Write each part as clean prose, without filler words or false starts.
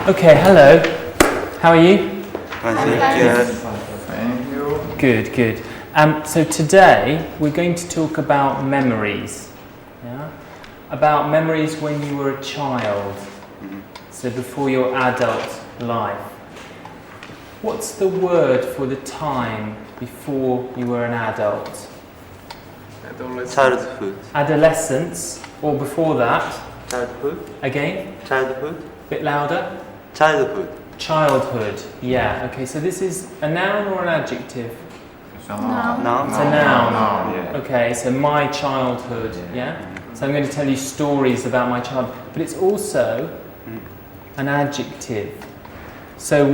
Okay, hello. How are you? Thank you. Good, good. So today we're going to talk about memories. Yeah? About memories when you were a child. So before your adult life. What's the word for the time before you were an adult? Childhood. Adolescence, or before that? Childhood. Again? Childhood. Bit louder? Childhood. Childhood. Yeah, okay, so this is a noun or an adjective? Noun. It's a noun. Yeah. Okay, so my childhood, yeah? So I'm going to tell you stories about my childhood, but it's also an adjective. So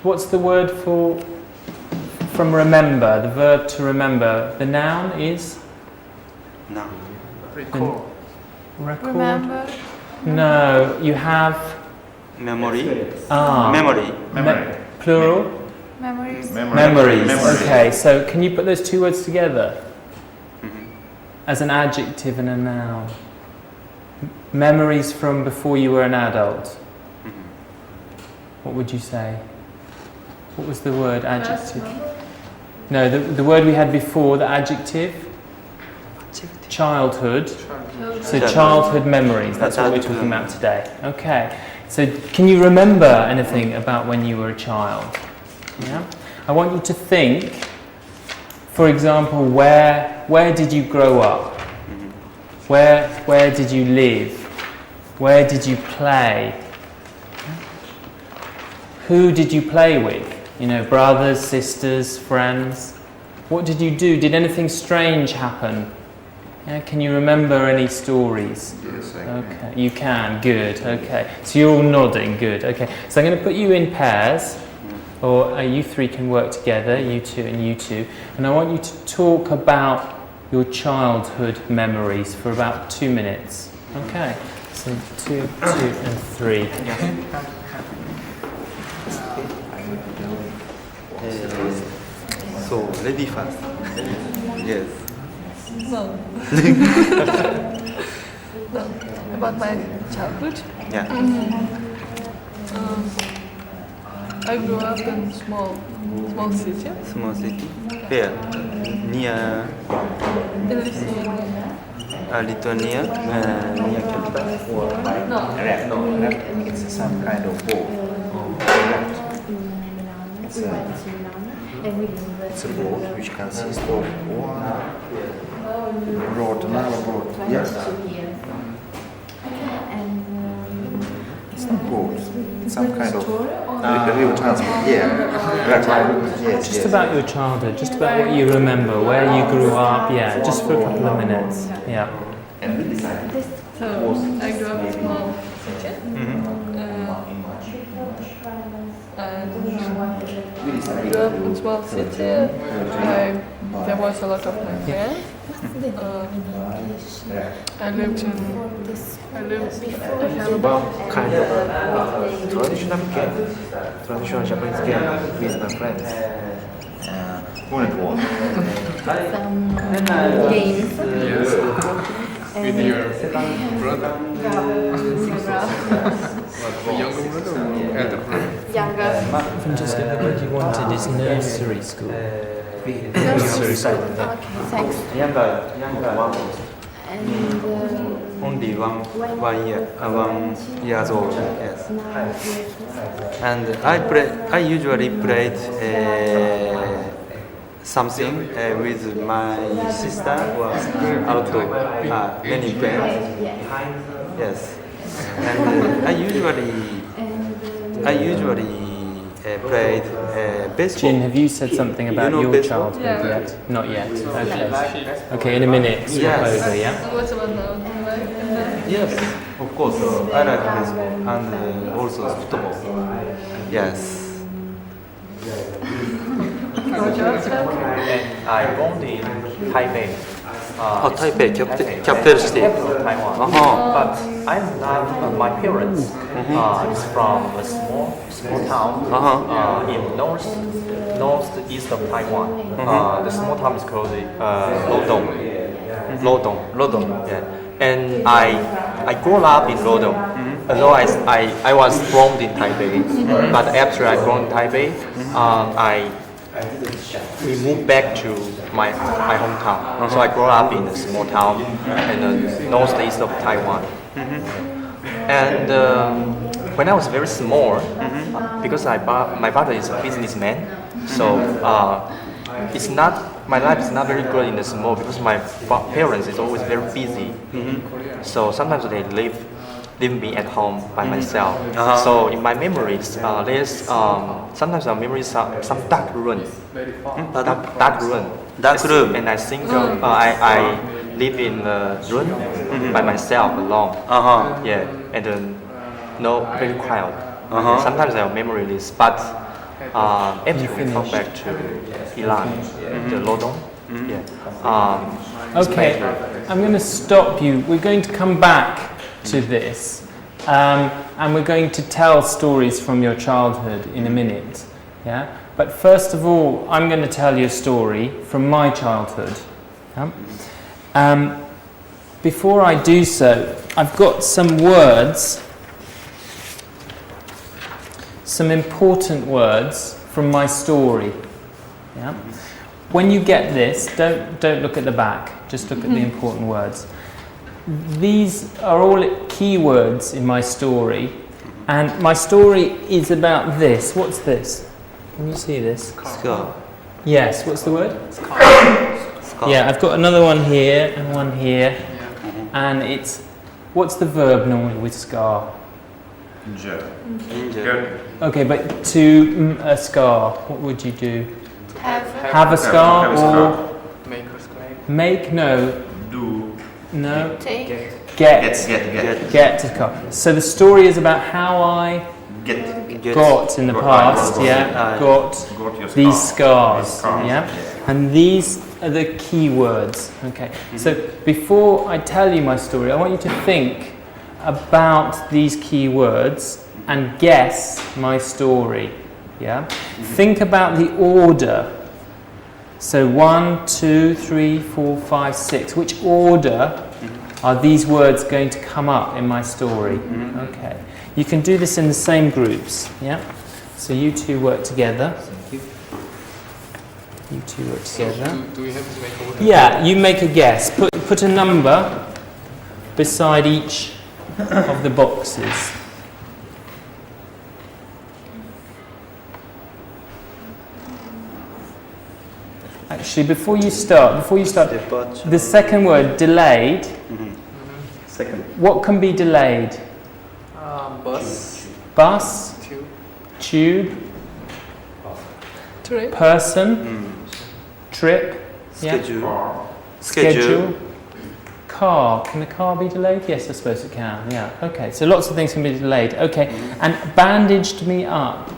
what's the word from remember, the verb to remember? The noun is? Noun. Record. Remember? No, you have... Memory. Memory. Plural? Memories. Memories. Okay, so can you put those two words together? As an adjective and a noun. Memories from before you were an adult. What would you say? What was the word? Adjective? No, the word we had before, the adjective? Childhood. So childhood memories, that's what we're talking about today. Okay, so can you remember anything about when you were a child? Yeah? I want you to think, for example, where did you grow up? Where did you live? Where did you play? Who did you play with? You know, brothers, sisters, friends? What did you do? Did anything strange happen? Yeah, can you remember any stories? Yes, I can. Okay, you can. Good. Okay. So you're all nodding. Good. Okay. So I'm going to put you in pairs, or you three can work together, you two and you two, and I want you to talk about your childhood memories for about 2 minutes. Okay. So 2, 2, and 3. So ready first. Yes. No. About my childhood. Yeah. I grew up in small city. Small city. Where? Near In Lithuania. Lithuania. Near capital. Or No. It's some kind of boat. It's a boat which consists of one broad, another broad. Yes. It's not boat. It's some kind of river transport. Yeah. Right. Yes. Just about your childhood, just about what you remember, where you grew up, yeah, just for a couple of minutes. Yeah. So I grew up in small city. I grew up in small city. There was a lot of my friends. I lived Kind of traditional Japanese game with my friends. When it was. Some games. With your brother? Younger brother or elder brother? Younger. Francesca, the word you wanted is nursery school. Nursery school. Okay, thanks. Younger one. And Only one years old. Yes. And I usually played something with my sister or outdoor. Many friends. Yes. And I usually played baseball. Jin, have you said something about You know your baseball? childhood Yeah. yet? Not yet. Okay. Okay, in a minute, swap Yes. over, yeah? And what about now? Yes, of course. I like baseball and also football. Yes. And I born in Taipei. Taipei, capital city. Taiwan. But I'm not. My parents is from a small town in northeast of Taiwan. The small town is called Lodong. Lodong. Yeah. And I grew up in Lodong. although I was born in Taipei, but after I born in Taipei, we moved back to my hometown. So I grew up in a small town in the northeast of Taiwan. And when I was very small, because my father is a businessman, so it's not. My life is not very good in the small because my parents is always very busy. So sometimes they leave me at home by myself. So in my memories, there's sometimes our memories are some dark room. Dark room. And I think I live in a room by myself alone. Yeah, and no very quiet. Sometimes our memory is, but after we come back to Ilan, the Lodong, Okay, I'm going to stop you. We're going to come back to this, and we're going to tell stories from your childhood in a minute. Yeah, but first of all, I'm going to tell you a story from my childhood. Yeah? Before I do so, I've got some words, some important words from my story. Yeah? When you get this, don't look at the back, just look at the important words. These are all key words in my story, and my story is about this. What's this? Can you see this? Scar. Yes, what's the word? Scar. Yeah, I've got another one here and one here, and it's, what's the verb normally with scar? Injured. Okay, but to a scar, what would you do? Have a scar or Make a scar. make? No. Do. No. take Get a scar. So the story is about how I got in the past, got your these scars, Scars, yeah? And these are the key words, okay? So before I tell you my story, I want you to think about these key words and guess my story, yeah? Think about the order. So 1, 2, 3, 4, 5, 6. Which order are these words going to come up in my story? Okay. You can do this in the same groups, yeah? So you two work together. You two work together. Do we have to make order? Yeah, you make a guess. Put a number beside each of the boxes. Actually, before you start, the second word, delayed. Second. What can be delayed? Bus. Bus, Tube. tube, Trip. person, trip, yeah? Schedule, car. Can the car be delayed? Yes, I suppose it can, yeah. Okay, so lots of things can be delayed. Okay, and bandaged me up.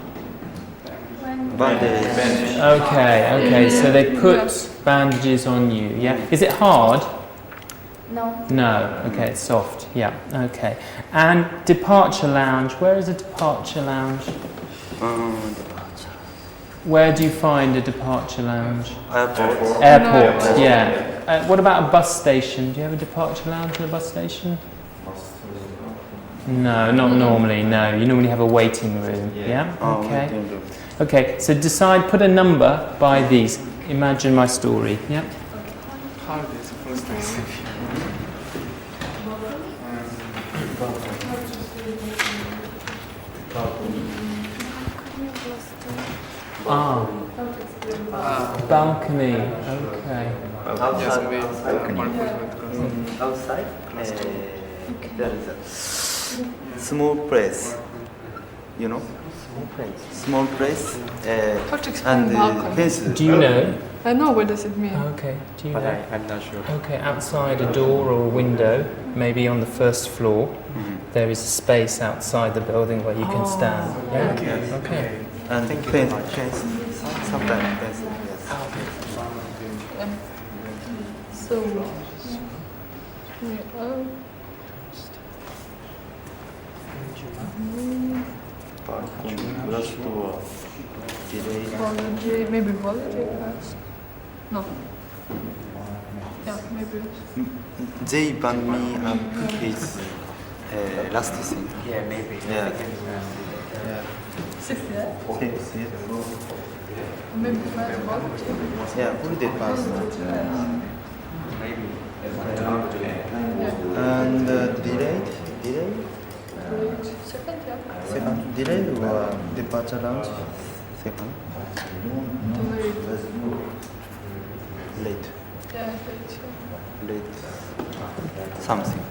Bandage. Okay, so they put bandages on you, yeah? Is it hard? no No, okay, it's soft, yeah, okay. And departure lounge, where is a departure lounge? Where do you find a departure lounge? Airport, yeah. What about a bus station? Do you have a departure lounge at a bus station? No, not normally, no. You normally have a waiting room, yeah? Okay. Okay, so decide, put a number by these. Imagine my story, yeah? How are they supposed to receive? Balcony, okay. Yes, we Outside, there is a small place. You know? Small place. How to explain And balcony? fence. Do you know? I know what does it mean. Okay, do you but know? I'm not sure. Okay, outside a door or a window, maybe on the first floor, there is a space outside the building where you can stand. Yeah? Okay. And fence. Sometimes fence. Yes. So, Last door. Apology, maybe apology first. No. Yeah, maybe. They band me up with last thing. Yeah, maybe. Yeah. Yeah. 6 years. Six, yes. Maybe 5 more. Yeah, holiday pass. And delayed? Second year. Second, delayed or departure lounge? Second. Delayed. Late. Yeah, late. Late. Something.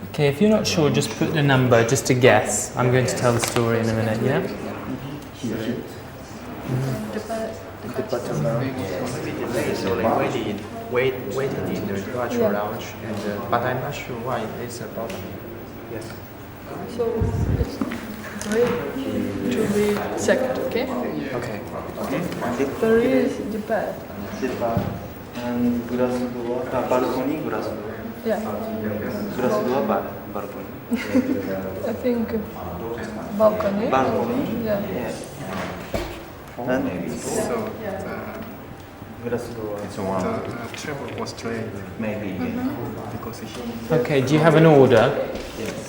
Okay, if you're not sure, just put the number, just to guess. I'm going to tell the story in a minute, yeah? Departure lounge. So they waited in the departure lounge, and but I'm not sure why it's a problem. Yes. So it's great to be second, okay? Okay. There is the bed. Depart. And glass door, balcony, glass door. Yeah. Glass door, balcony. I think balcony. Balcony? Yeah. Yes. And So glass door. the travel was delayed Maybe. because he Okay, do you have an order?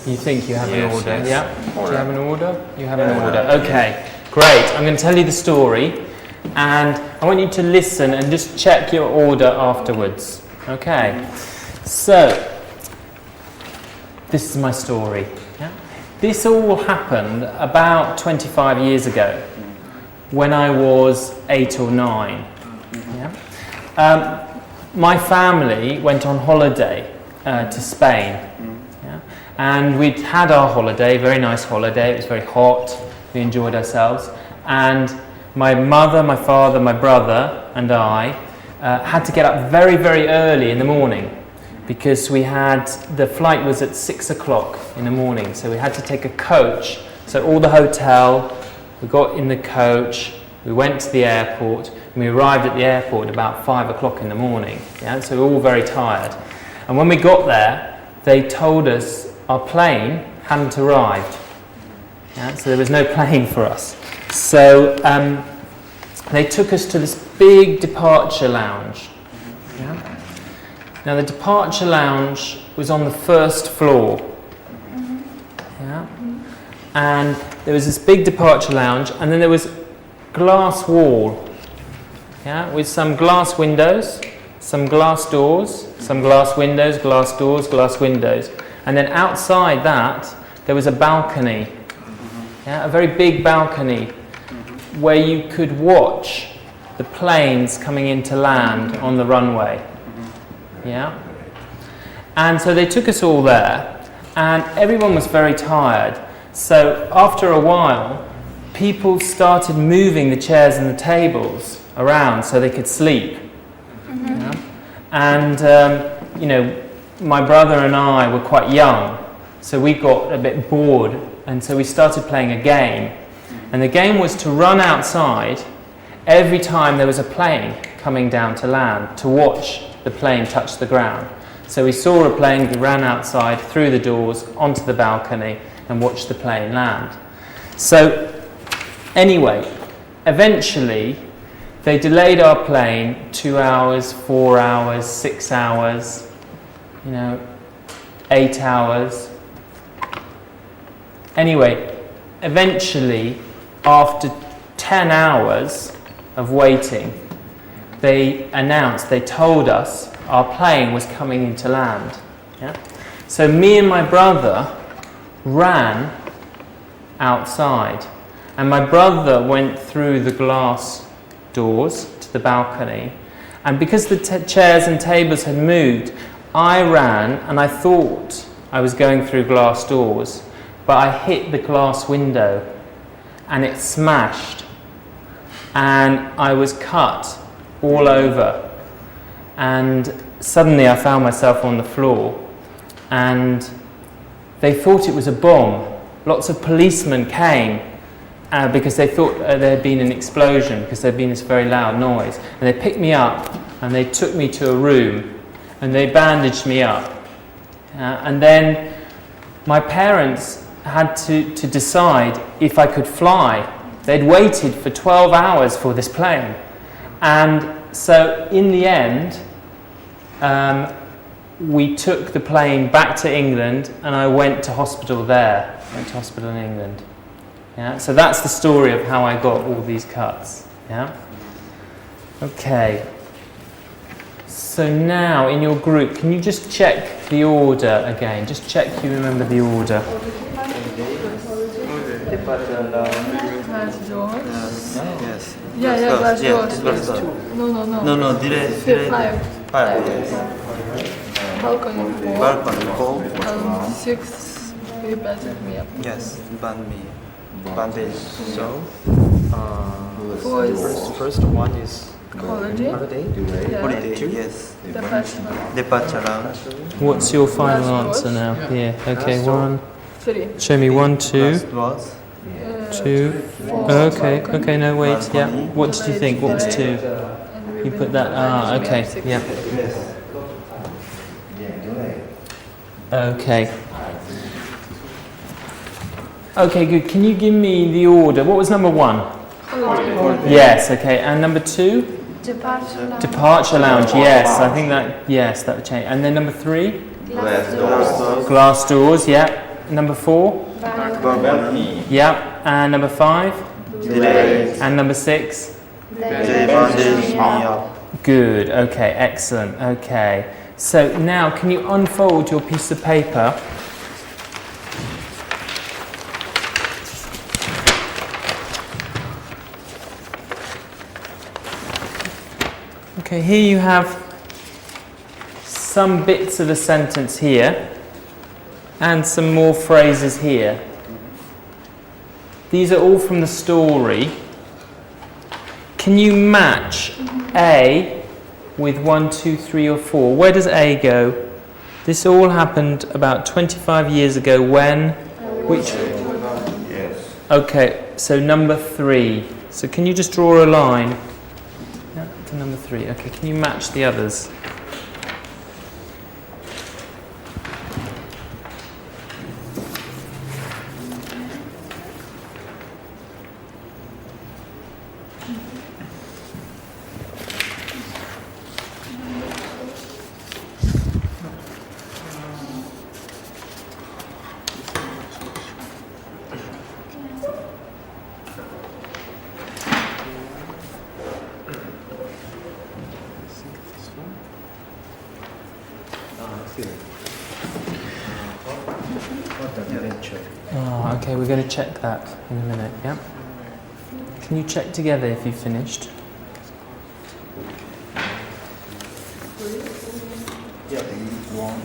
You think you have an Yes, order? yes. Yeah? Do you have an order? You have an order. Okay, great. I'm going to tell you the story, and I want you to listen and just check your order afterwards. Okay, so this is my story. Yeah? This all happened about 25 years ago when I was 8 or 9. Yeah? My family went on holiday to Spain. Yeah? And we'd had our holiday, very nice holiday. It was very hot. We enjoyed ourselves. And my mother, my father, my brother and I had to get up very, very early in the morning because the flight was at 6 o'clock in the morning. So we had to take a coach. So all the hotel, we got in the coach, we went to the airport, and we arrived at the airport about 5 o'clock in the morning. Yeah? So we were all very tired. And when we got there, they told us our plane hadn't arrived. Yeah? So there was no plane for us. So they took us to this big departure lounge. Yeah? Now the departure lounge was on the first floor. Yeah? And there was this big departure lounge, and then there was glass wall, yeah, with some glass windows, some glass doors, some glass windows, glass doors, glass windows. And then outside that, there was a balcony, yeah, a very big balcony where you could watch the planes coming into land on the runway. Yeah? And so they took us all there, and everyone was very tired. So after a while, people started moving the chairs and the tables around so they could sleep. Yeah? And, my brother and I were quite young, so we got a bit bored, and so we started playing a game. And the game was to run outside every time there was a plane coming down to land, to watch the plane touch the ground. So we saw a plane, we ran outside, through the doors, onto the balcony, and watched the plane land. So, anyway, eventually, they delayed our plane 2 hours, 4 hours, 6 hours, 8 hours. Anyway, eventually, after 10 hours of waiting, they told us our plane was coming into land. Yeah? So me and my brother ran outside, and my brother went through the glass doors to the balcony, and because the chairs and tables had moved, I ran, and I thought I was going through glass doors, but I hit the glass window and it smashed, and I was cut all over, and suddenly I found myself on the floor, and they thought it was a bomb. Lots of policemen came because they thought there had been an explosion, because there had been this very loud noise, and they picked me up and they took me to a room and they bandaged me up, and then my parents had to decide if I could fly. They'd waited for 12 hours for this plane, and so in the end we took the plane back to England and I went to hospital there. Went to hospital in England. Yeah, so that's the story of how I got all these cuts. Yeah? Okay. So now in your group, can you just check the order again? Just check you remember the order. Glass doors. Yes. Yeah, glass doors. Glass door. No, delay. Five. Balcony 4. Balcony 6. You better me up. Yes, bandage. So, 4 is first one is holiday. Yeah. holiday. Yes. Departure. lounge. What's your final Last answer now? doors. Here. Okay, 1. 3. Show me 1, 2, Last was 2. 4. Okay, no, wait. Yeah. What did you think? What was 2? And You put that. Okay. Yeah. Okay. Okay, good. Can you give me the order? What was number 1? Yes, okay. And number 2? Departure lounge. Departure lounge. Yes, I think that. Yes, that would change. And then number 3? Glass doors. Yeah. Number 4? balcony. Yeah. And number 5? Delay. And number 6? Bandage me up. Good. Okay. Excellent. Okay. So now, can you unfold your piece of paper? Okay, here you have some bits of a sentence here and some more phrases here. These are all from the story. Can you match A with 1, 2, 3 or 4? Where does A go? This all happened about 25 years ago when? Which? Yes. Okay, so number 3. So can you just draw a line? Yeah, to number 3. Okay, can you match the others? Oh, okay, we're going to check that in a minute, yeah? Can you check together if you've finished? Yeah, one.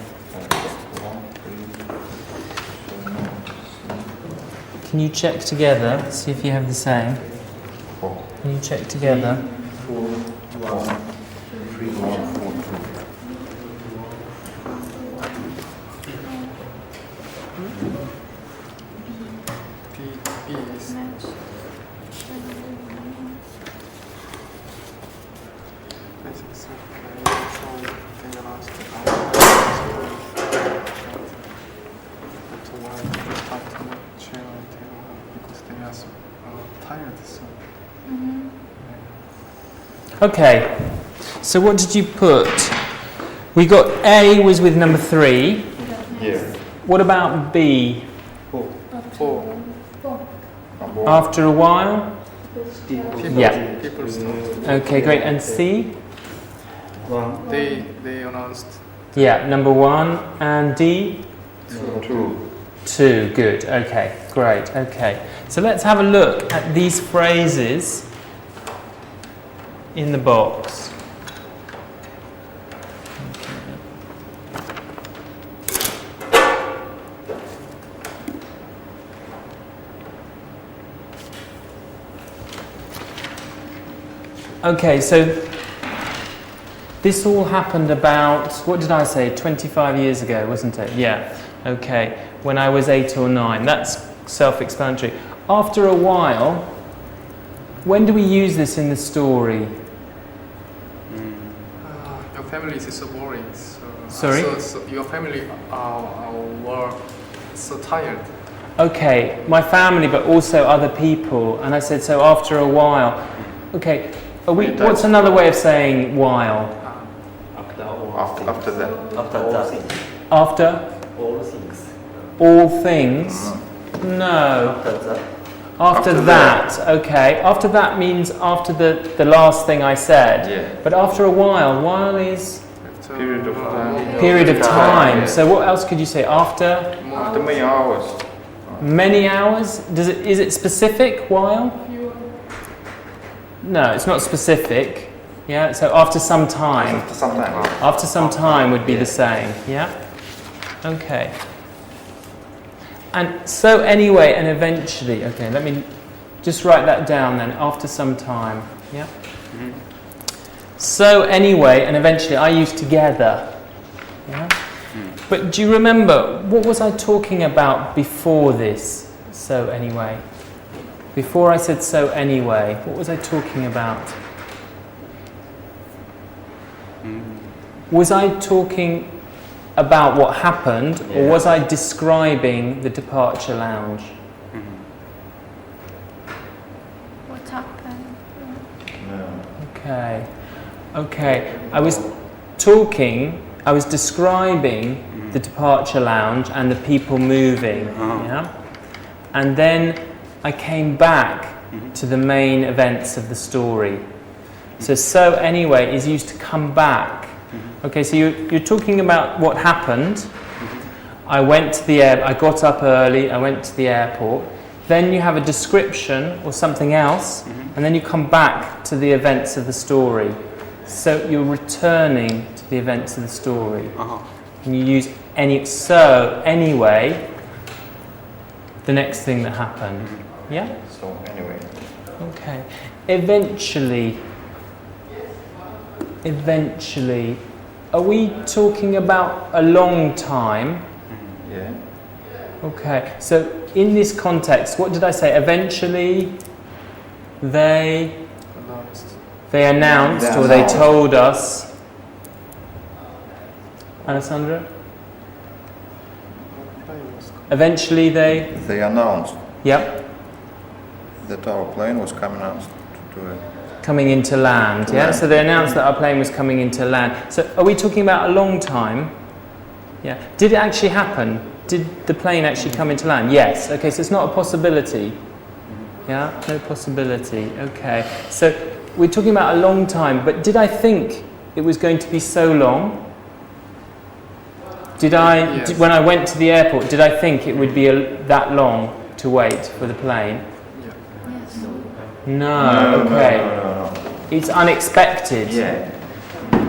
Can you check together, see if you have the same? Can you check together? 3, 1, 4, 2. B is because they are so tired. So Okay, so what did you put? We got A was with number 3. Yeah. What about B? 4. After a while? Yeah. People start. Okay, great. And C? They announced Yeah, number 1. And D? 2. 2. Good. Okay, great. Okay. So let's have a look at these phrases in the box. Okay, so this all happened about, what did I say, 25 years ago, wasn't it? Yeah, okay, when I was 8 or 9. That's self-explanatory. After a while, when do we use this in the story? your family is so boring. So, Sorry? So your family were so tired. Okay, my family, but also other people. And I said, so after a while. Okay, what's another way of saying while? After that. After that. After All things. all things? No. After that. After After that, okay. After that means after the last thing I said. Yeah. But after a while is Period of time. period of time. Yeah. So what else could you say? After After many hours. many hours? Is it specific while? No, it's not specific. Yeah, so after some time. After some time. After some time would be the same. Yeah? Okay. And so anyway and eventually. Okay, let me just write that down then. After some time. Yeah? So anyway and eventually I use together. Yeah? But do you remember, what was I talking about before this? So anyway. Before I said so anyway, what was I talking about? Was I talking about what happened, or was I describing the departure lounge? What happened? Okay. Okay. I was describing the departure lounge and the people moving. Yeah? And then I came back to the main events of the story. So anyway is used to come back. Okay, so you're talking about what happened. I got up early, I went to the airport. Then you have a description or something else, and then you come back to the events of the story. So you're returning to the events of the story. And you use anyway, the next thing that happened. Yeah? So anyway. Okay. Eventually, are we talking about a long time? Yeah. Okay. So in this context, what did I say? Eventually, they announced or they told us. Alessandra? Eventually They announced Yep. that our plane was coming out to it. Coming into land, yeah? land. So they announced that our plane was coming into land. So are we talking about a long time? Yeah. Did it actually happen? Did the plane actually come into land? Yes. Okay, so it's not a possibility. Yeah? No possibility. Okay. So we're talking about a long time, but did I think it was going to be so long? Yes. When I went to the airport, did I think it would be that long to wait for the plane? Yes. No. Okay. No. It's unexpected. Yeah.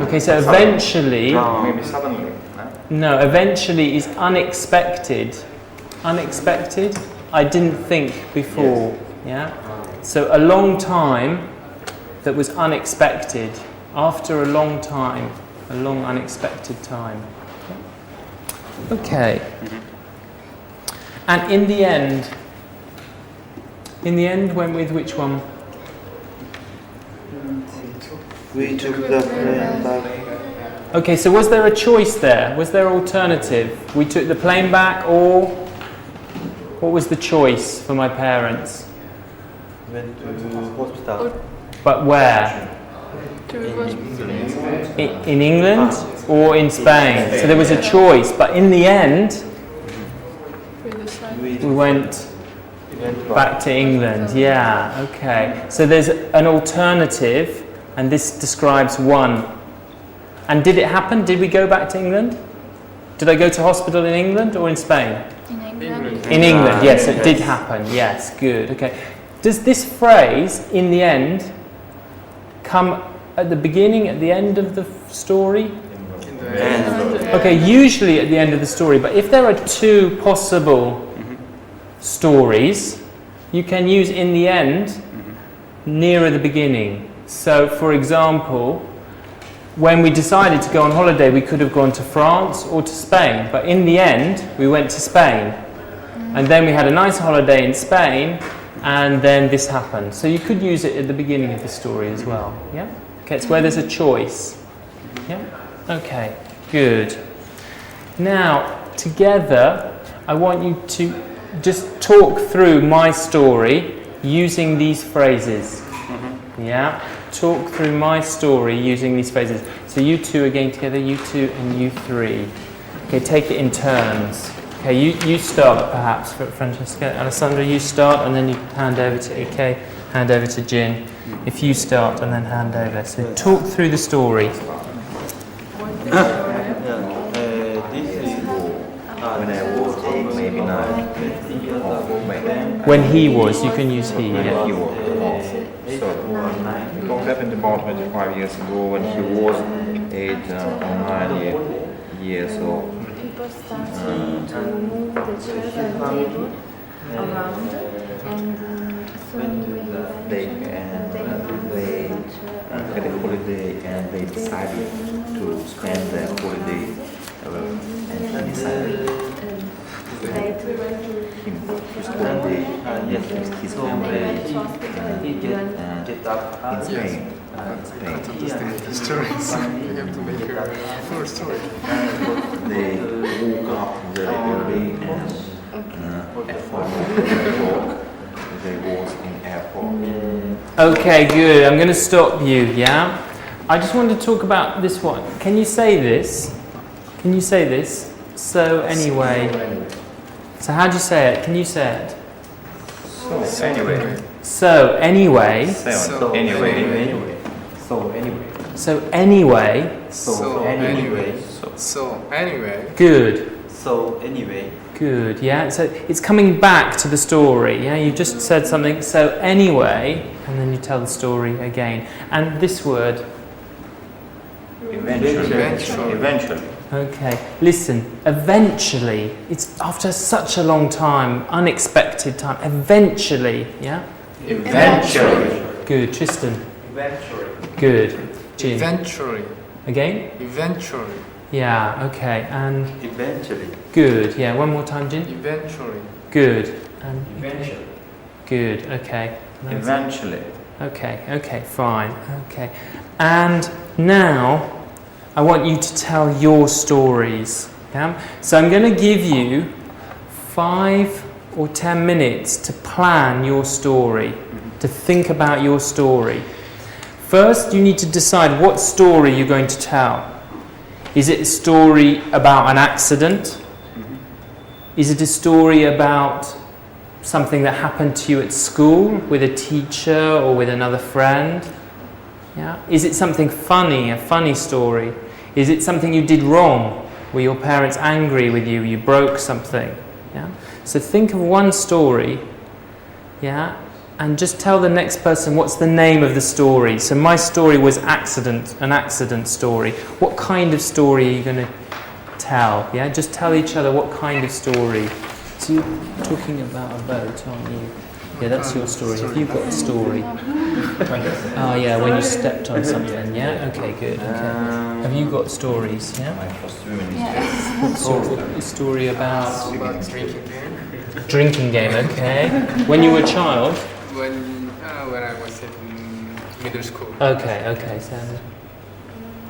Okay, so eventually, Maybe suddenly. No? no, eventually is unexpected. Unexpected? I didn't think before. Yeah? So a long time that was unexpected. After a long time, a long unexpected time. Okay. And in the end, went with which one? We took the plane back. Okay, so was there a choice there? Was there alternative? We took the plane back, or what was the choice for my parents? Went to hospital. But where? In England or in Spain? So there was a choice, but in the end, we went back to England. Yeah, okay. So there's an alternative, and this describes one. And did it happen? Did we go back to England? Did I go to hospital in England or in Spain? In England. In England, yes, it did happen. Yes, good. Okay. Does this phrase, in the end, come at the beginning, at the end of the story? Okay, usually at the end of the story, but if there are two possible stories, you can use in the end nearer the beginning. So, for example, when we decided to go on holiday, we could have gone to France or to Spain, but in the end, we went to Spain. And then we had a nice holiday in Spain, and then this happened. So you could use it at the beginning of the story as well. Yeah? Okay, it's where there's a choice. Yeah? Okay, good. Now, together, I want you to just talk through my story using these phrases. Yeah? talk through my story using these phrases. So you two again together, you two and you three. Okay, take it in turns. Okay, you start perhaps, Francesca. Alessandra, you start and then you hand over to Ike, hand over to Jin. If you start and then hand over. So talk through the story. This is When I was 8, maybe 9, When he was, you can use he. when Yeah. he was. So, it all happened about 25 years ago when he was 8 or 9 years old. People started to move the children table around, and soon They had a holiday and they decided to spend their holiday and he decided him to spend his family in Spain. The stories. You have to make a full story. They woke up very early and at 4 o'clock they was in airport. Okay, good. I'm going to stop you, yeah? I just want to talk about this one. Can you say this? Can you say this? So anyway. So how do you say it? Can you say it? So anyway. So anyway. So anyway. So anyway. So anyway. Good. So anyway, Good, yeah. So it's coming back to the story, yeah. You just said something, so anyway, and then you tell the story again. And this word, Eventually. okay. Listen, eventually, it's after such a long time, unexpected time, eventually, yeah. Eventually. Good, Tristan. Eventually. Good, Jin. Eventually. Again? Eventually. Yeah, okay. And eventually, good, yeah. One more time, Jin. Eventually. Good. And Eventually. good, okay. Eventually. Okay, fine, okay. And now, I want you to tell your stories, yeah? So I'm going to give you 5 or 10 minutes to plan your story, to think about your story. First, you need to decide what story you're going to tell. Is it a story about an accident? Is it a story about something that happened to you at school with a teacher or with another friend? Yeah? Is it something funny, a funny story? Is it something you did wrong? Were your parents angry with you? You broke something? Yeah? So think of one story, yeah, and just tell the next person what's the name of the story. So my story was accident, an accident story. What kind of story are you going to tell? Yeah, just tell each other what kind of story. So you're talking about a boat, aren't you? Yeah, that's your story. Have you got a story? Oh yeah, when you stepped on something. Yeah. Okay, good. Okay. Have you got stories? Yeah. What story about? About drinking game. Drinking game. Okay. When you were a child. When I was in middle school. Okay. So.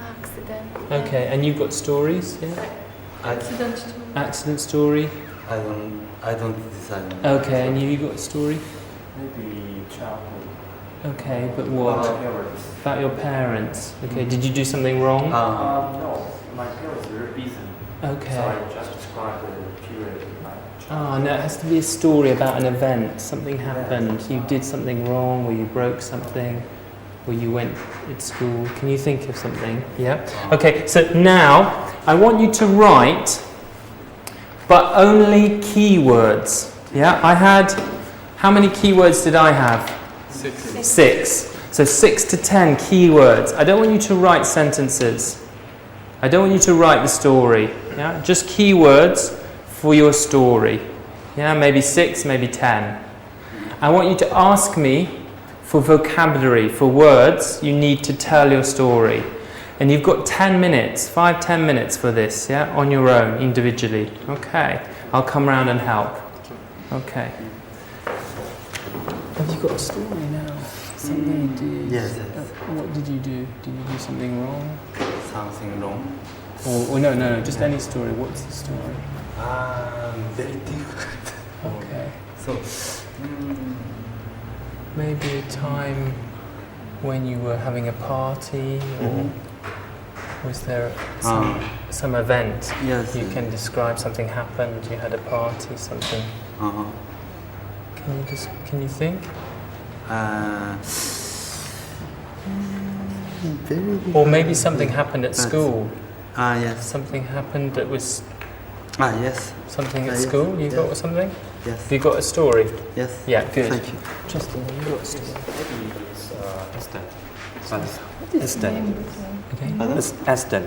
accident. Okay, and you've got stories. Yeah. Accident story. Accident story. I don't decide. Okay, and you got a story. Maybe childhood. Okay, but what? Parents. About your parents. Okay, did you do something wrong? No, my parents were busy. Okay. So I just described the period of my Oh, no, it has to be a story about an event. Something happened. You did something wrong, or you broke something, or you went at school. Can you think of something? Yeah? Okay, so now I want you to write, but only keywords. Yeah? I had, how many keywords did I have? 6. 6. So 6 to 10 keywords. I don't want you to write sentences. I don't want you to write the story. Yeah? Just keywords for your story. Yeah, maybe 6, maybe 10. I want you to ask me for vocabulary, for words you need to tell your story. And you've got 10 minutes, 5-10 minutes for this, yeah, on your own, individually. Okay, I'll come round and help. Okay. Have you got a story now? Something you did? Yes. What did you do? Did you do something wrong? Something wrong. Or no, just any story. What's the story? Very difficult. Okay. So, Maybe a time when you were having a party, or was there some event? Yes. You can describe something happened. You had a party, something. Can you think? Very. Or maybe something happened at school. Yes. Something happened that was Yes. something at Yes, school. You yes. got something? Yes. You got a story? Yes. Yeah, good. Thank you. Justin, you got a story. Aston. Okay. Aston.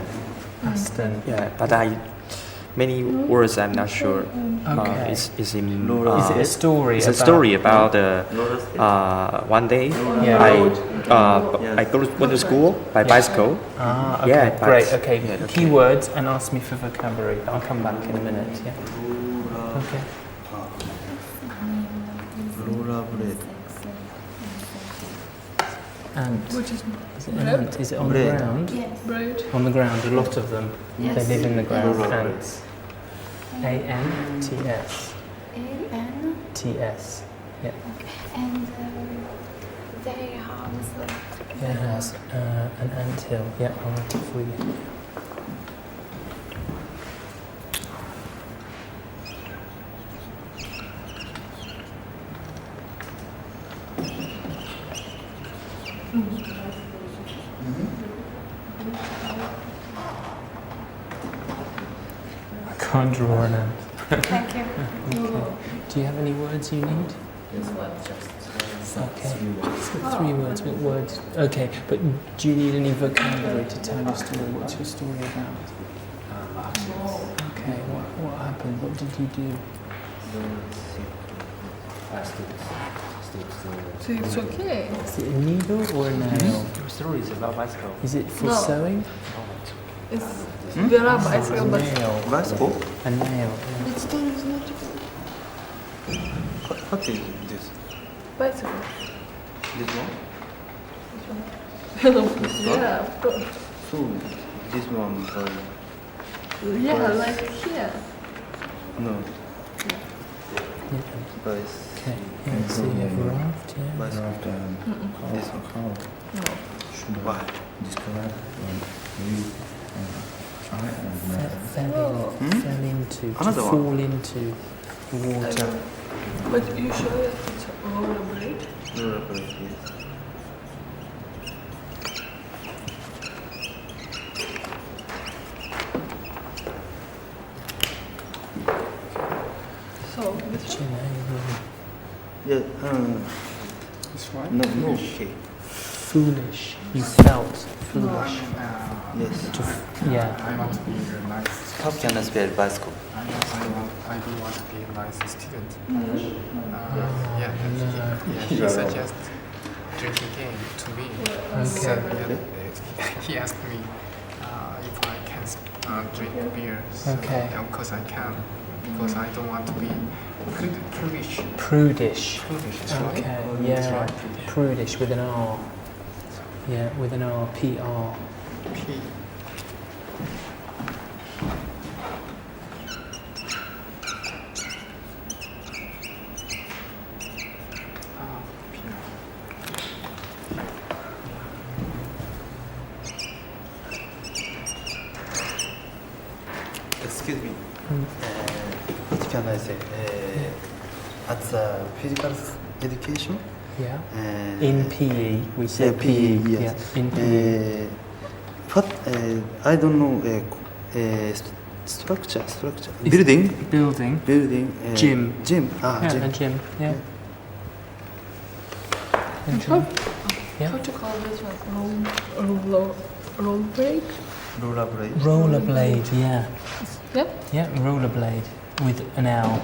Aston. Yeah, but many words I'm not sure. Okay. It's in. Is it a story? It's a story about one day Yeah. I went to school by bicycle. Okay. Yeah, but- Great. Okay. yeah, okay. Keywords and ask me for vocabulary. I'll come back in a minute. Yeah. Okay. Ant. Which is Is it an ant? Is it on the Bread. ground? Yes. bread. On the ground. A lot of them. Yes. They live in the ground. Rural Ants. A-N-T-S. A-N. T-S. Yeah. And their house. It has an anthill. Yeah, I'll write it for you. I can't draw an ant. Thank you. Okay. Do you have any words you need? Okay. So 3 words. What words? Okay, but do you need any vocabulary to tell your story? What's your story about? Okay, what happened? What did you do? So it's okay. Is it a needle or a nail? Story is about bicycle. Is it for No. sewing? It's there are bicycle, A but nail. Bicycle? A nail. But story is not What is this? bicycle. This one? Yeah, of course. So this one. Yeah, like here. No. Yeah. Bicycle. Okay. Yeah, so you have raft, yeah. Bicycle. This one. Why? Fell into, to Another one. fall into water. But you sure that it's rollerblade? Rollerblade, yes. So this one. Yeah. This one? No. Okay. Foolish. You felt foolish. Yes. Yeah. I want to be a nice. How can I spell bicycle? I do want to be a nice student. He suggested drinking game to me. So he asked me if I can drink beer. So, Okay. Of course I can, because I don't want to be prudish. Prudish. Prudish, is right? Okay, That's yeah. right. Prudish with an R. Yeah, with an R. P-R. P. Excuse me. What can I say? At the physical education? Yeah. In PE, we say Yeah, PE, yes. Yeah, in PE. What? I don't know. Structure. Building. Building. Gym. Gym. Yeah, Gym. a gym. Yeah. A How, gym. Yeah. how to call this one? Rollerblade? Rollerblade. Rollerblade. Yeah. Yeah. Yeah. Rollerblade with an L.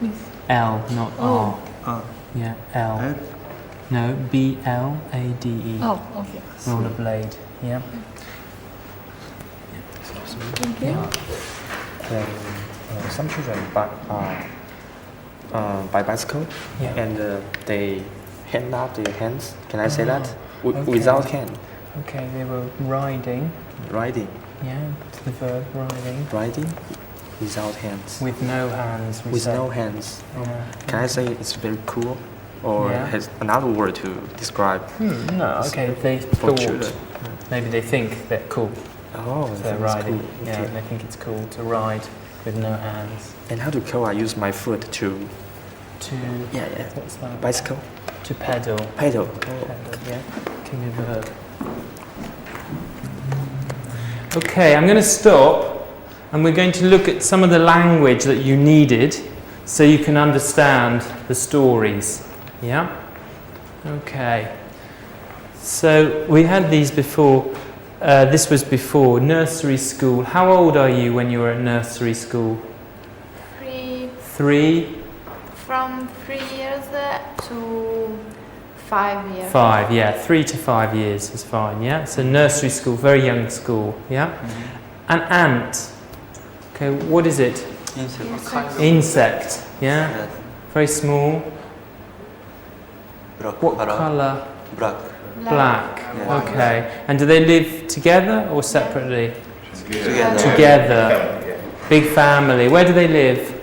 With L, not Oh. R. Yeah. L. No. B-L-A-D-E. Oh, okay. Rollerblade. Yeah. Thank you. Some children by bicycle, Yeah. and they hand up their hands. Can I say that? okay. Without hand, Okay, they were riding. riding, Yeah, it's the verb riding. without hands, With no hands. we with say. no hands. Yeah. Can I say it's very cool? or Yeah. has another word to describe? No, okay, they For thought, children. maybe they think they're cool, Oh, so they're that's riding, cool. yeah, Okay. they think it's cool to ride with no hands. And how to go? I use my foot to To, yeah. what's that? Bicycle, To pedal. pedal. Pedal, yeah, can be a verb. Okay, I'm going to stop and we're going to look at some of the language that you needed so you can understand the stories. Yeah? Okay. So we had these before. This was before nursery school. How old are you when you were at nursery school? 3 3? from 3 years to 5 years. 5, yeah. 3 to 5 years is fine, yeah? So nursery school, very young school, yeah? An ant. Okay, what is it? Insect, yeah? Very small. What colour? Black. Okay. And do they live together or separately? Together. Big family. Where do they live?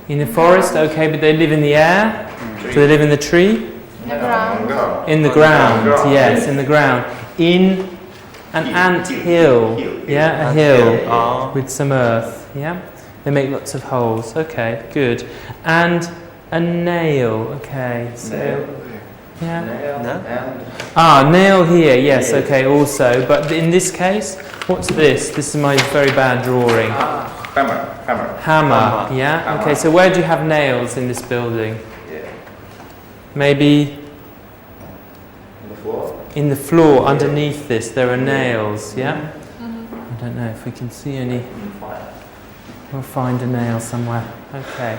In the forest, okay, but they live in the air? Do they live in the tree? In the ground. In the ground, yes, in the ground. In an ant hill, yeah, a hill with some earth, yeah? They make lots of holes, okay, good. And a nail, okay, so, yeah. Ah, nail here, yes, okay, also, but in this case, what's this? This is my very bad drawing. Hammer, yeah, okay, so where do you have nails in this building? Maybe in the floor underneath this there are nails, yeah? I don't know if we can see any. We'll find a nail somewhere. Okay.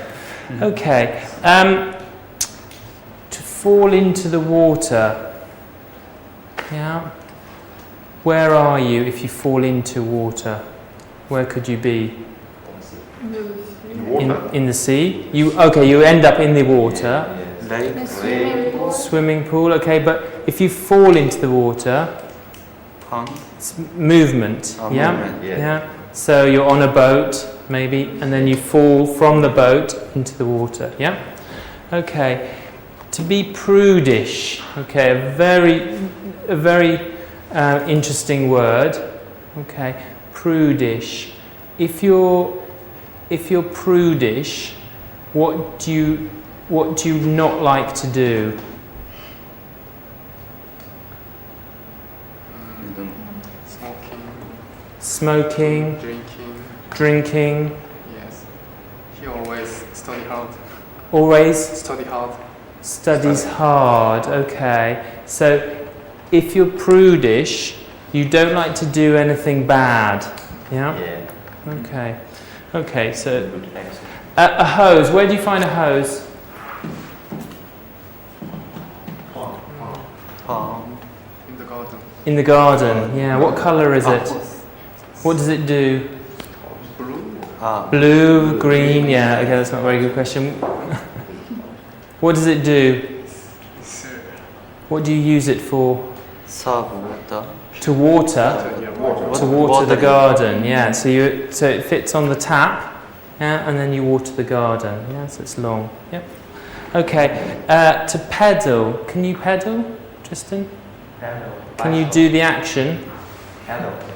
Okay. To fall into the water. Yeah? Where are you if you fall into water? Where could you be? In the sea? You end up in the water. The swimming pool. Swimming pool, okay, but if you fall into the water, it's movement, yeah? So you're on a boat, maybe, and then you fall from the boat into the water, yeah? Okay, to be prudish, okay, a very interesting word, okay, prudish. If you're prudish, what do you not like to do? Smoking, drinking. Yes. He always study hard. Always Study hard. studies hard. Okay. So if you're prudish, you don't like to do anything bad. Yeah? Okay. Okay, so a hose. Where do you find a hose? In the garden. In the garden. Yeah. What colour is it? What does it do? Blue. Blue, green. Yeah. Okay, that's not a very good question. What does it do? What do you use it for? To water. To water the garden. Yeah. So it fits on the tap. Yeah, and then you water the garden. Yeah, so it's long. Yep. Okay. To pedal. Can you pedal, Tristan? Can you do the action?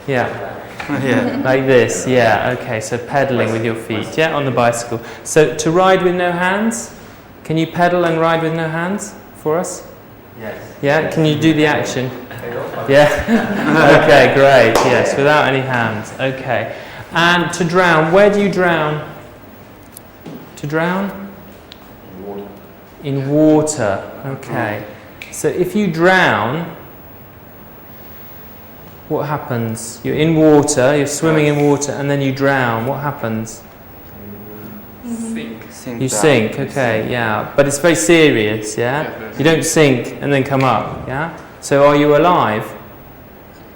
Yeah. Like this. Yeah. Okay. So pedaling with your feet. Yeah, on the bicycle. So to ride with no hands. Can you pedal and ride with no hands for us? Yes. Yeah. Can you do the action? Yeah. Okay. Great. Yes. Without any hands. Okay. And to drown. Where do you drown? To drown? In water. Okay. So if you drown, what happens? You're in water, you're swimming in water, and then you drown. What happens? Sink. You sink, okay, yeah. But it's very serious, yeah? You don't sink and then come up, yeah? So are you alive?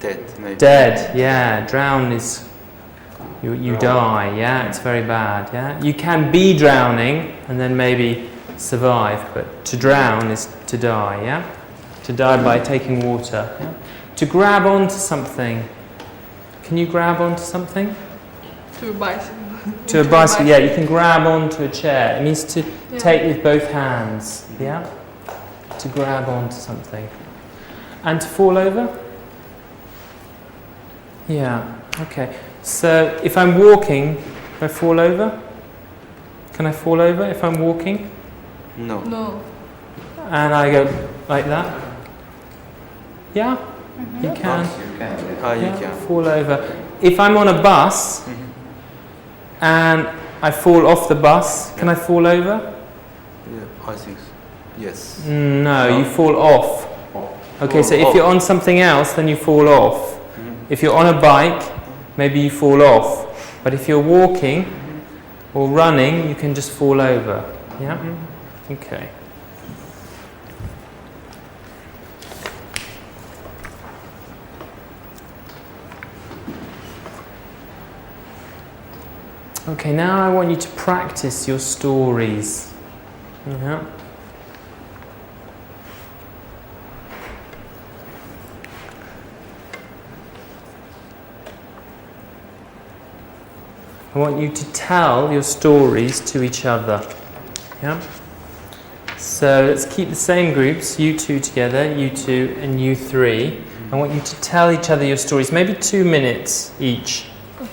Dead, maybe. Dead, yeah. Drown is... You die, yeah? It's very bad, yeah? You can be drowning and then maybe survive, but to drown is to die, yeah? To die by taking water, yeah? To grab onto something. Can you grab onto something? To bicycle. To a bicycle, yeah, you can grab onto a chair. It means to take with both hands, yeah? To grab onto something. And to fall over? Yeah, okay. So if I'm walking, if I fall over? Can I fall over if I'm walking? No. No. And I go like that? Yeah? You can. You Yeah, can. fall over. If I'm on a bus and I fall off the bus, can I fall over? Yeah, I think so. Yes. No, you fall off. Okay, so if you're on something else, then you fall off. If you're on a bike, maybe you fall off. But if you're walking or running, you can just fall over. Yeah? Okay. Okay, now I want you to practice your stories. Yeah. I want you to tell your stories to each other. Yeah? So let's keep the same groups, you two together, you two and you three. I want you to tell each other your stories, maybe 2 minutes each.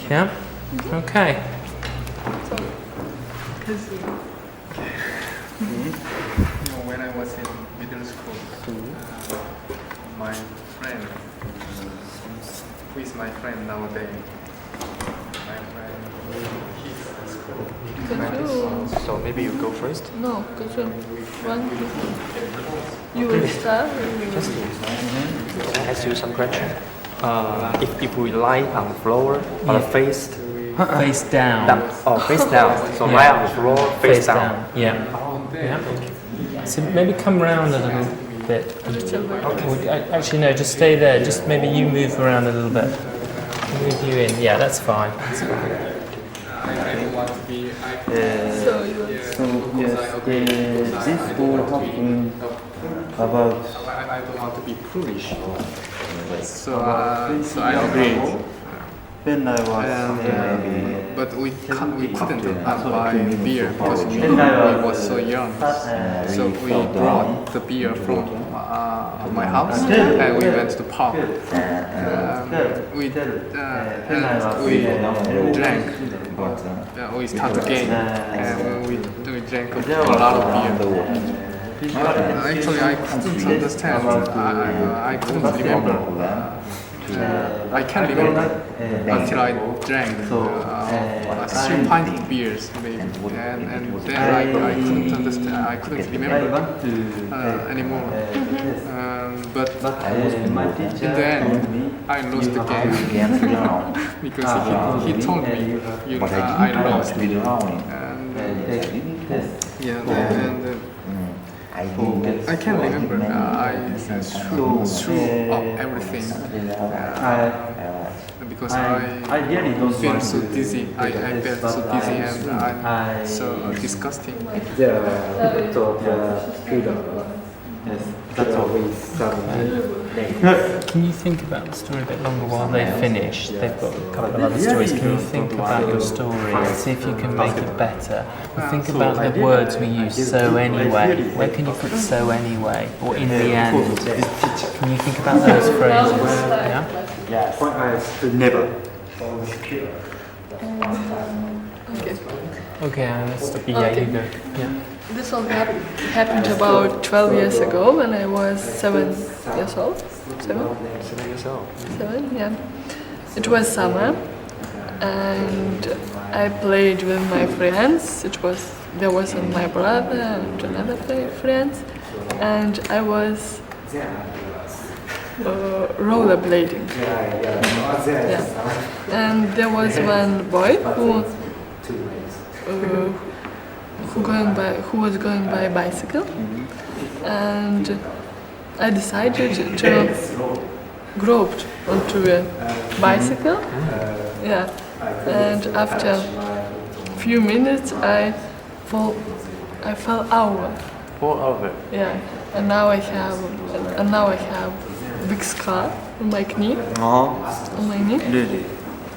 Yeah? Okay. When I was in middle school, my friend, who is my friend nowadays, my friend, he's at school. So maybe you go first. No, good one. You will start. Can I ask you some question? If we lie on the floor or face Face down. face down. So lie on the floor, face down. Yeah. Yeah. So maybe come round a little bit. Actually, no, just stay there. Just maybe you move around a little bit. Move you in. Yeah, that's fine. That's fine. I don't want to be. So you will So yes, this all talking about I don't want to be prudish. So I agree. when I was But we couldn't buy beer because we was so young. So we brought the beer from my house and we went to the park. We drank. We started game and we drank a lot of beer. Actually, I couldn't understand. I couldn't remember. I can't remember until I drank 3 pints of beers, maybe, and then I couldn't understand. I couldn't remember anymore. But in the end, I lost the game because he told me I lost. I can't remember. I threw up everything because I felt so dizzy. I felt so dizzy and I'm so disgusting. that's all. Can you think about the story a bit longer while they finish? They've got a couple of other stories. Can you think about your story and see if you can make it better? Or think about the words we use. So anyway. Where can you put so anyway? Or in the end? Can you think about those phrases? Yeah? Never. Okay, let's stop. Yeah, you go. Yeah. This all happened about 12 years ago when I was 7 years old. 7? 7 years old. 7, yeah. It was summer and I played with my friends. There was my brother and another friends and I was rollerblading. Yeah. And there was one boy who was going by bicycle, and I decided to grope onto a bicycle. Yeah, and after a few minutes, I fell over. Fall over. Yeah, and now I have a big scar on my knee. On my knee. Really?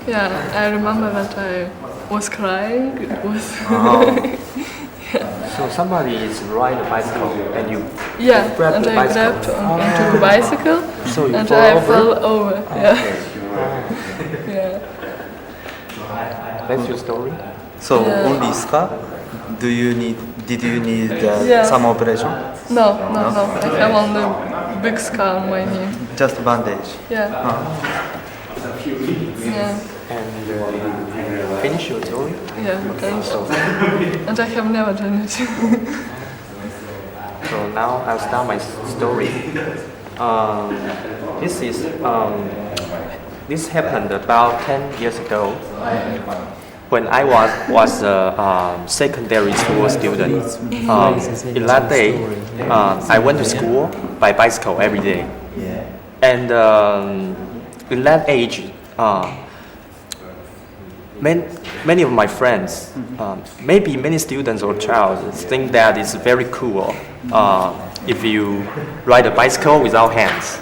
Yeah, I remember that I was crying. It was So somebody is ride a bicycle and you yeah, grabbed and the I bicycle. grabbed onto the bicycle, So you and fall I over? fell over. Yeah, yeah. That's your story? So Yeah. only scar? Did you need Yeah. some operation? No. I have only big scar on my knee. Just bandage. Yeah. Yeah. And finish your story? Yeah. And I have never done it. So now I'll start my story. This happened about 10 years ago when I was a secondary school student. In that day, I went to school by bicycle every day. And in that age, many of my friends, maybe many students or child think that it's very cool if you ride a bicycle without hands,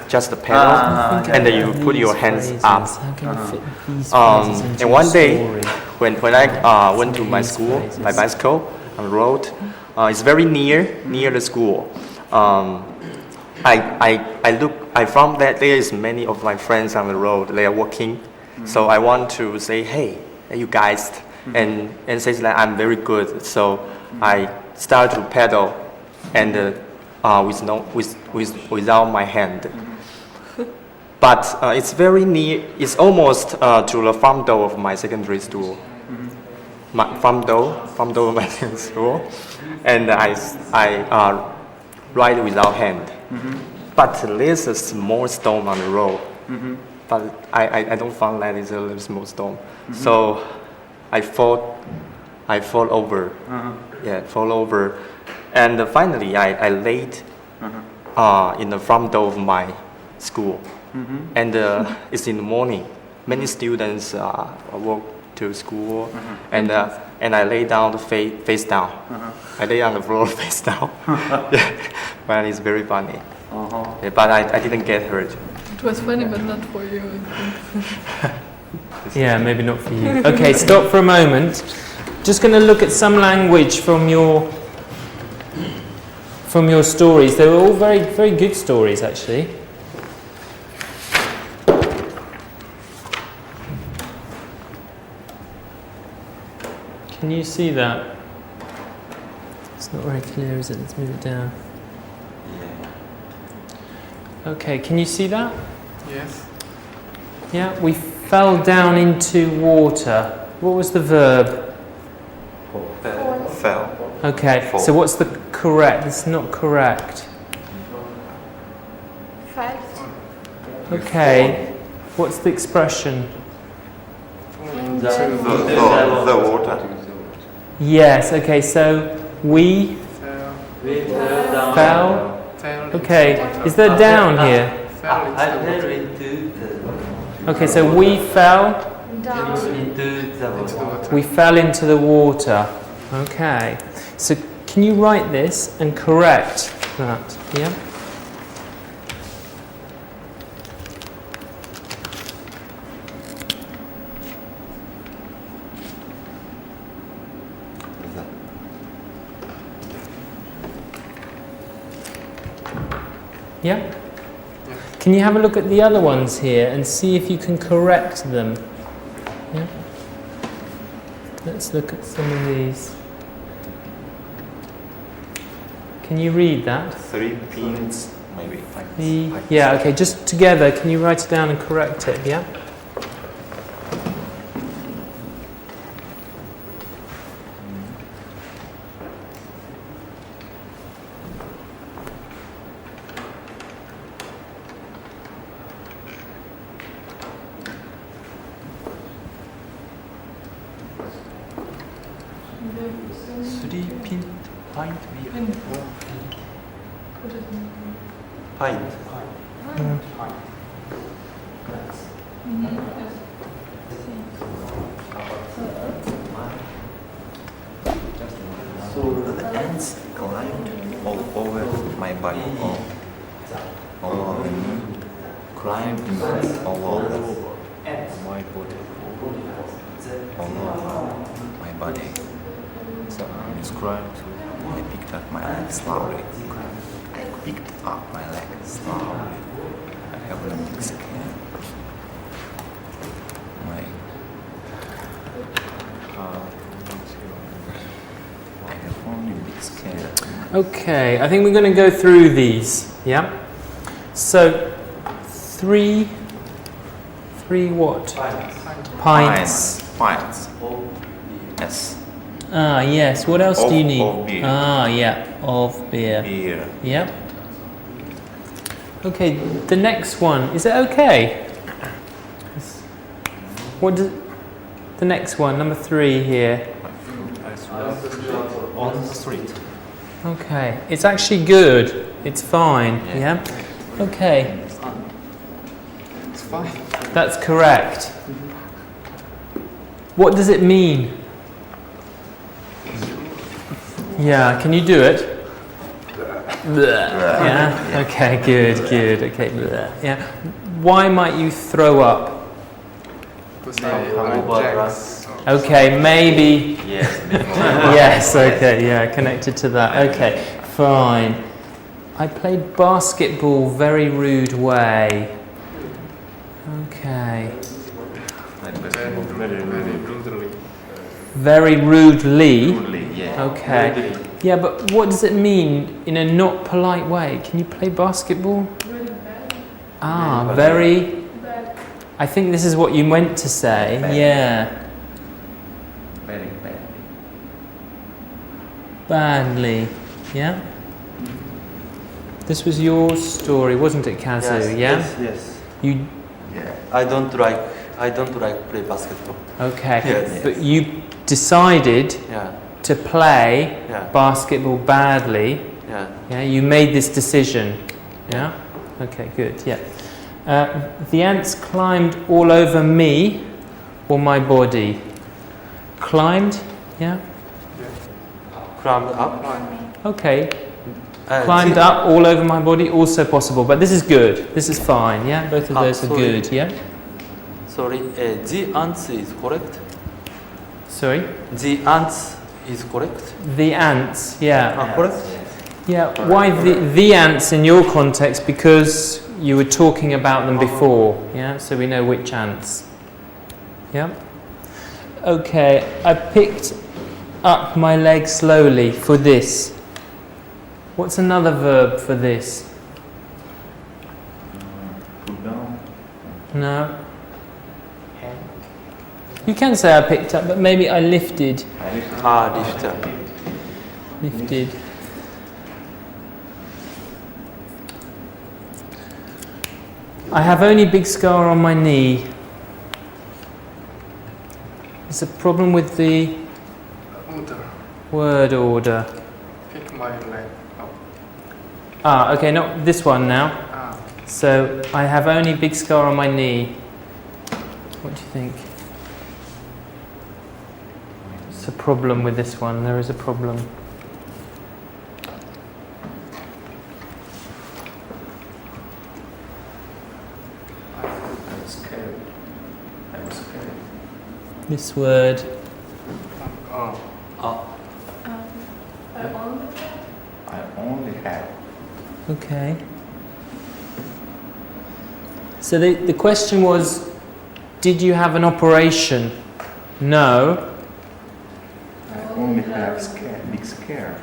just the pedal, and then you put your hands up. And one day, when I went to my school by bicycle on the road, it's very near the school. I found that there is many of my friends on the road. They are walking, so I want to say, hey, you guys, and say that I'm very good. So I start to pedal, and without my hand. But it's very near. It's almost to the front door of my secondary school. My front door of my secondary school, and I ride without hand. But there's a small stone on the road. But I don't find that it's a little small stone. So I fall over. Fall over. And finally I laid in the front door of my school. And it's in the morning. Many students walk to school, and I lay down face down. I lay on the floor face down. But it's very funny. Yeah, but I didn't get hurt. It was funny, but not for you. Yeah, maybe not for you. Okay, stop for a moment. Just going to look at some language from your stories. They were all very, very good stories, actually. Can you see that? It's not very clear, is it? Let's move it down. Okay, can you see that? Yes. Yeah, we fell down into water. What was the verb? Fell. Okay, Fall. so what's the correct? It's not correct. Felt. Okay, what's the expression? The water. Yes, okay, so we fell. Okay, is there down here? Okay, so we fell. We fell into the water. Okay, so can you write this and correct that? Yeah. Yeah? Can you have a look at the other ones here and see if you can correct them? Yeah? Let's look at some of these. Can you read that? 3 pins, maybe. Yeah, okay, just together, can you write it down and correct it? Yeah? So the ants climbed all over my body, all over me, climbed all over my body. all over my body. So describe to I picked up my leg slowly. I picked up my leg slowly. I have a big skin. My I have only big skin. Okay, I think we're going to go through these. Yeah. So, three what? Pints. Pints. Yes. Ah, yes. What else do you need? Of beer. Ah, yeah, of beer. Beer. Yep. Okay, the next one. Is it okay? What does the next one? Number 3 here. On the street. Okay, it's actually good. It's fine. Yeah. Okay, It's fine. that's correct. What does it mean? Yeah, can you do it? Yeah. Okay, good. Okay. Yeah. Why might you throw up? Because I drank. Okay, maybe. Yes. Yes. Okay. Yeah, connected to that. Okay, fine. I played basketball very rude way. Okay. Very rudely. Very rudely. Rudely, yeah. Okay. Yeah, but what does it mean in a not polite way? Can you play basketball? Ah, very. I think this is what you meant to say. Bad. Yeah. Very bad. Badly. Yeah? This was your story, wasn't it, Kazu? Yeah? Yes. You. Yeah. I don't like play basketball. Okay. Yes. But you decided Yeah. to play Yeah. basketball badly. Yeah. Yeah, you made this decision. Yeah? Okay, good. Yeah. The ants climbed all over me or my body. Climbed? Yeah? Climbed up. Okay. Climbed up all over my body, also possible. But this is good. This is fine. Yeah? Both of those are sorry. good. Yeah? Sorry, the ants is correct. Sorry? The ants is correct. The ants. Yeah. Correct. Yeah. Why the ants in your context? Because you were talking about them before. Yeah? So we know which ants. Yeah? Okay. I picked up my leg slowly for this. What's another verb for this? Put down. No. You can say I picked up, but maybe I lifted. Lift. Lifted. I have only big scar on my knee. There's a problem with the Order. word order. Pick my leg up. Ah, okay, not this one now. So, I have only big scar on my knee. What do you think? It's a problem with this one. There is a problem. I was scared. This word. I only have. Okay. So the question was, did you have an operation? No. I only have big scare.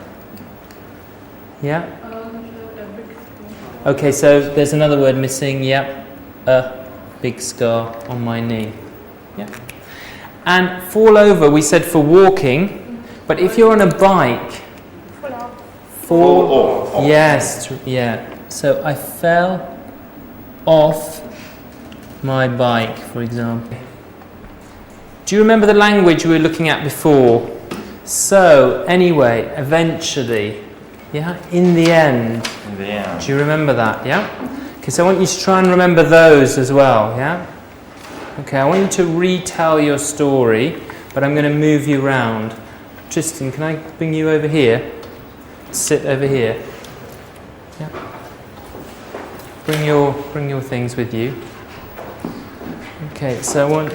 Yeah. Okay, so there's another word missing. Yep. A big scar on my knee. Yeah. And fall over, we said for walking, but if you're on a bike, fall off. Yes, yeah. So I fell off my bike, for example. Do you remember the language we were looking at before? So, anyway, eventually, yeah, in the end. In the end. Do you remember that, yeah? Okay, so I want you to try and remember those as well, yeah? Okay, I want you to retell your story, but I'm going to move you around. Tristan, can I bring you over here? Sit over here. Yeah. Bring your things with you. Okay, so I want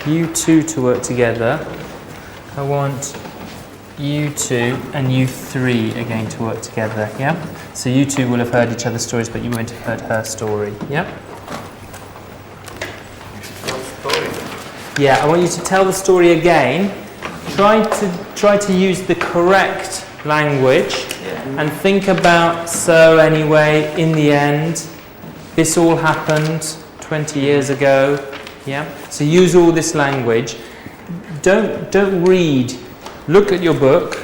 you two to work together. I want you two and you three again to work together, yeah? So you two will have heard each other's stories, but you won't have heard her story, yeah? Yeah, I want you to tell the story again. Try to use the correct language and think about so anyway, in the end, this all happened 20 years ago, yeah? So use all this language. Don't read. Look at your book.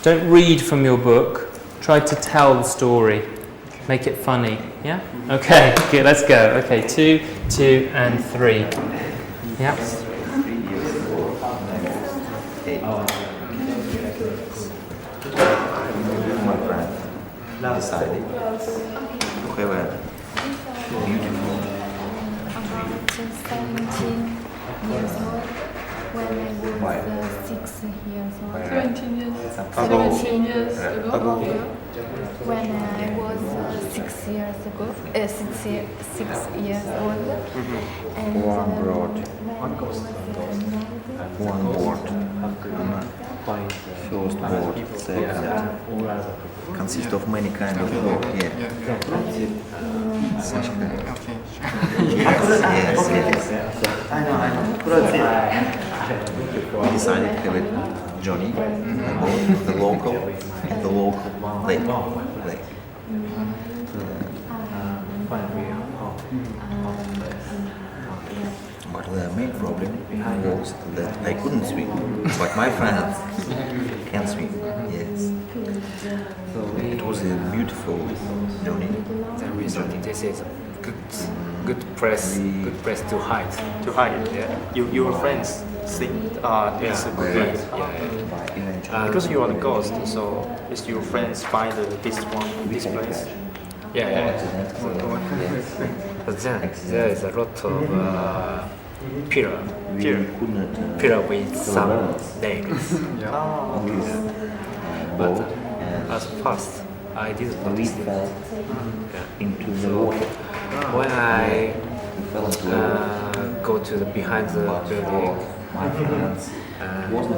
Don't read from your book. Try to tell the story. Make it funny, yeah? Okay, good, let's go. Okay, 2, 2, and 3. Yeah. My friend decided to have a beautiful About 17 years old, when I was 6 years old. 17 years. 17 years ago. When I was 6 years ago, 6 years old, and One broad. when I was one board. First board, second. Consists of many kind of board. Yeah. Such kind. Okay. Yes. We decided to have it Johnny, the local lake. But the main problem was that I couldn't swim, but my friends can swim. Yes. It was a beautiful journey. The reason this is good place to hide. To hide, yeah. Your friends think it's a good place. Yeah. Because you are the ghost, so is your friends find this place? Yeah. But then there is a lot of pillar with some names. But at first, I didn't notice it. Into the water. When I go to the behind the building,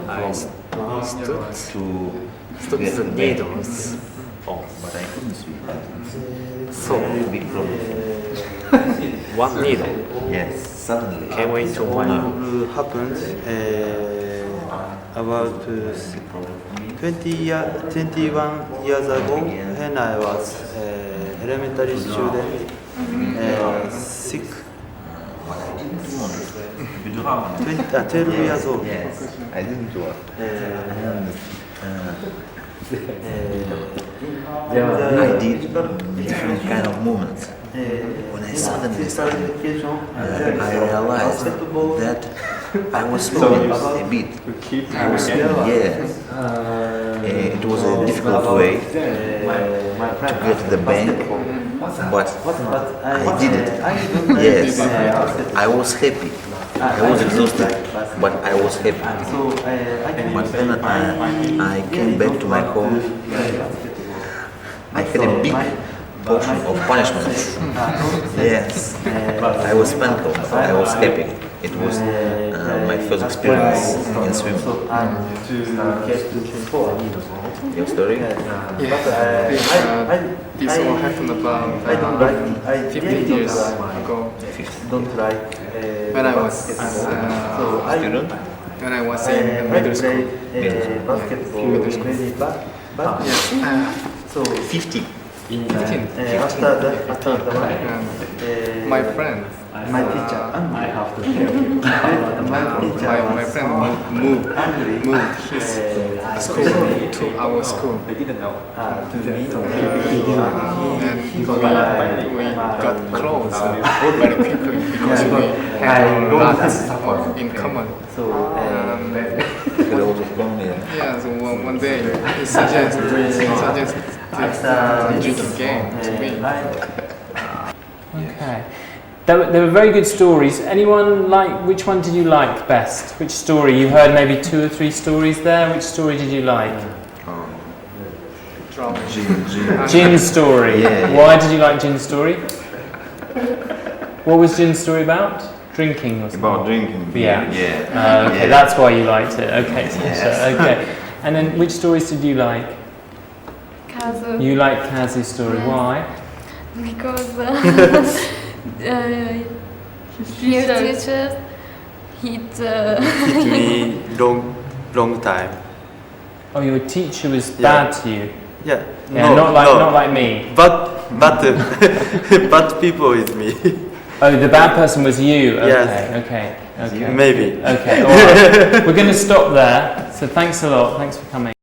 I stood the needles. But I couldn't swim. So Big problem. one needle Yes. Suddenly. came into my It happened about 21 years ago when I was elementary student, sick, 12 years old. Yes. I didn't work. I did different kind of movements. When I suddenly started, I realized that I was swimming a bit. I was swimming, yes. It was a difficult way to get to the bank, but I did it. Yes, I was happy. I was exhausted, but I was happy. But when I came back to my home, I had a big portion of punishment. Yes, I was spanked, but I was happy. It was my first experience in swimming. Your story? This all happened about 15 years ago. When I was Student? when I was in middle school. Basketball very bad. Yes. 50. 15. After that one, My friend. my teacher, My friend moved his school to our school. to me, And we got close very quickly because we had lots in common. so Yeah, so one day he suggested drinking game to me. Okay. They were very good stories. Anyone like, which one did you like best? Which story? You heard maybe 2 or 3 stories there. Which story did you like? Jin's story. Yeah. Why did you like Jin's story? What was Jin's story about? drinking or something? About drinking. Yeah. Yeah. Okay, Yeah. that's why you liked it. Okay, Yes. so, okay. And then which stories did you like? Kazu. You liked Kazu's story. Yes. Why? Because his teachers hit. Hit me long time. Oh, your teacher was Yeah. bad to you. Yeah. Yeah, not like me. But but people is me. Oh, the bad person was you. Okay, Yes. okay. Maybe. Okay, all right. We're going to stop there. So thanks a lot. Thanks for coming.